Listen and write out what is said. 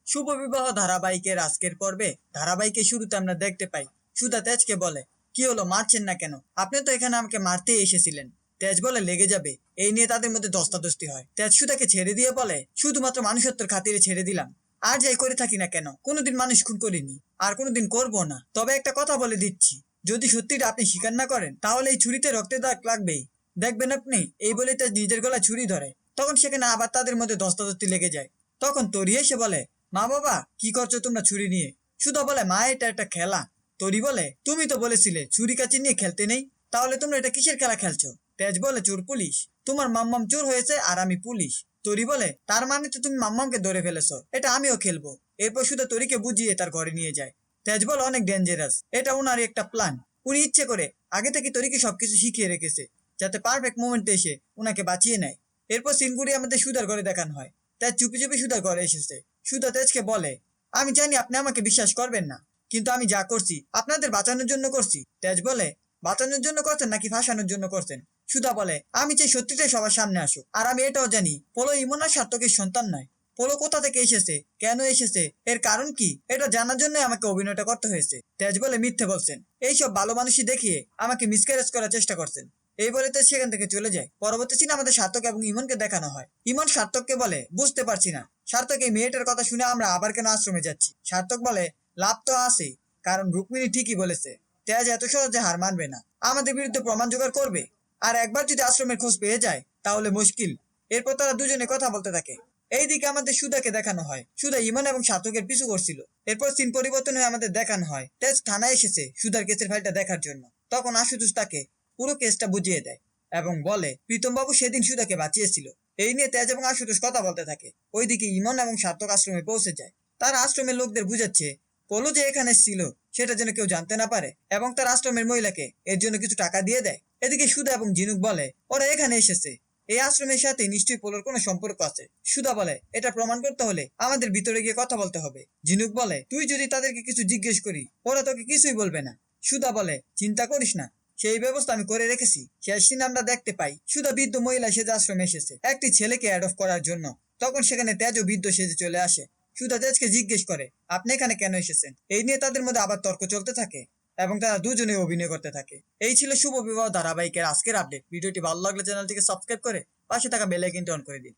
শুভ বিবাহ ধারাবাহিকের আজকের পর্বে ধারাবাহিকের শুরুতে আমরা দেখতে পাই সুধা তেজকে বলে, কি হলো, মারছেন না কেন? আপনি তো এখানে আমাকে মারতেই এসেছিলেন। তেজ বলে, লেগে যাবে। এই নিয়ে তাদের মধ্যে ধস্তাধস্তি হয়। তেজ সুধাকে ছেড়ে দিয়ে বলে, শুধুমাত্র মানুষত্বের খাতিরে ছেড়ে দিলাম। আর যাই করে থাকি না কেন, কোনোদিন মানুষ খুন করিনি, আর কোনোদিন করবো না। তবে একটা কথা বলে দিচ্ছি, যদি সত্যিটা আপনি স্বীকার না করেন তাহলে এই ছুরিতে রক্তের দাগ লাগবেই। দেখবেন আপনি। এই বলে তেজ নিজের গলায় ছুরি ধরে। তখন সেখানে আবার তাদের মধ্যে ধস্তাধস্তি লেগে যায়। তখন তরি এসে বলে, মা বাবা কি করছো তোমরা ছুরি নিয়ে? সুধা বলে, মা এটা একটা খেলা। তরি বলে, তুমি তো বলেছিলে ছুরি কাচি নিয়ে খেলতে নেই, তাহলে তোমরা এটা কিসের খেলা খেলছো? তেজ বলে, চোর পুলিশ। তোমার মাম্মাম চোর হয়েছে আর আমি পুলিশ। তরি বলে, তার মানে তো তুমি মাম্মামকে ধরে ফেলেছো, এটা আমিও খেলবো। এরপর সুধা তরিকে বুঝিয়ে তার ঘরে নিয়ে যায়। তেজ বলে, অনেক ডেঞ্জারাস, এটা ওনারই একটা প্ল্যান। উনি ইচ্ছে করে আগে থেকে তরিকে সবকিছু শিখিয়ে রেখেছে, যাতে পারফেক্ট মোমেন্টে এসে উনাকে বাঁচিয়ে নেয়। এরপর সিনগুড়ি আমাদের সুধার ঘরে দেখানো হয়। তেজ চুপি চুপি সুধার ঘরে এসেছে। সুধা তেজকে বলে, আমি জানি আপনি আমাকে বিশ্বাস করবেন না, কিন্তু আমি যা করছি আপনাদের বাঁচানোর জন্য করছি। তেজ বলে, বাঁচানোর জন্য করছেন নাকি ফাঁসানোর জন্য করছেন? সুধা বলে, আমি চাই সত্যিটাই সবার সামনে আসুক। আর আমি এটাও জানি পোলো ইমন আর সার্থকের সন্তান নয়। পোলো কোথা থেকে এসেছে, কেন এসেছে, এর কারণ কি, এটা জানার জন্য আমাকে অভিনয়টা করতে হয়েছে। তেজ বলে, মিথ্যে বলছেন। এইসব ভালো মানুষই দেখিয়ে আমাকে মিসক্যারেজ করার চেষ্টা করছেন। এই বলে তেজ সেখান থেকে চলে যায়। পরবর্তী সিনে আমাদের সার্থক এবং ইমনকে দেখানো হয়। ইমন সার্থককে বলে, বুঝতে পারছি না সার্থক, এই মেয়েটার কথা শুনে আমরা আবার কেন আশ্রমে যাচ্ছি? সার্থক বলে, লাভ তো আছে, কারণ রুক্মিণী ঠিকই বলেছে, তেজ এত সহজে হার মানবে না, আমাদের বিরুদ্ধে প্রমাণ জোগাড় করবে। আর একবার যদি আশ্রমের খোঁজ পেয়ে যায় তাহলে মুশকিল। এরপর তারা দুজনে কথা বলতে থাকে। এইদিকে আমাদের সুধাকে দেখানো হয়। সুধা ইমন এবং সার্থকের পিছু করছিল। এরপর সিন পরিবর্তন হয়ে আমাদের দেখানো হয় তেজ থানায় এসেছে সুধার কেসের ফাইলটা দেখার জন্য। তখন আশুতোষ তাকে পুরো কেসটা বুঝিয়ে দেয় এবং বলে, প্রীতমবাবু সেদিন সুধাকে বাঁচিয়েছিল। এই নিয়ে তেজ এবং আশুতোষ কথা বলতে থাকে। ওইদিকে ইমন এবং সার্থক আশ্রমে পৌঁছে যায়। তারা আশ্রমের লোকদের বুঝাচ্ছে পলু যে এখানে ছিল সেটা যেন কেউ জানতে না পারে, এবং তার আশ্রমের মহিলাকে এর জন্য কিছু টাকা দিয়ে দেয়। এদিকে সুধা এবং ঝিনুক বলে, ওরা এখানে এসেছে, এই আশ্রমের সাথে নিশ্চয়ই পোলোর কোনো সম্পর্ক আছে। সুধা বলে, এটা প্রমাণ করতে হলে আমাদের ভিতরে গিয়ে কথা বলতে হবে। ঝিনুক বলে, তুই যদি তাদেরকে কিছু জিজ্ঞেস করি ওরা তোকে কিছুই বলবে না। সুধা বলে, চিন্তা করিস না, সেই ব্যবস্থা আমি করে রেখেছি। শেষ দিন আমরা দেখতে পাই সুধা বৃদ্ধ মহিলা সেজে আশ্রমে এসেছে একটি ছেলেকে অ্যাড অফ করার জন্য। তখন সেখানে তেজ ও বৃদ্ধ সেজে চলে আসে। সুধা তেজকে জিজ্ঞেস করে, আপনি এখানে কেন এসেছেন? এই নিয়ে তাদের মধ্যে আবার তর্ক চলতে থাকে এবং তারা দুজনে অভিনয় করতে থাকে। এই ছিল শুভ বিবাহ ধারাবাহিকের আজকের আপডেট। ভিডিওটি ভালো লাগলে চ্যানেলটিকে সাবস্ক্রাইব করে পাশে থাকা বেল আইকনটি অন করে দিন।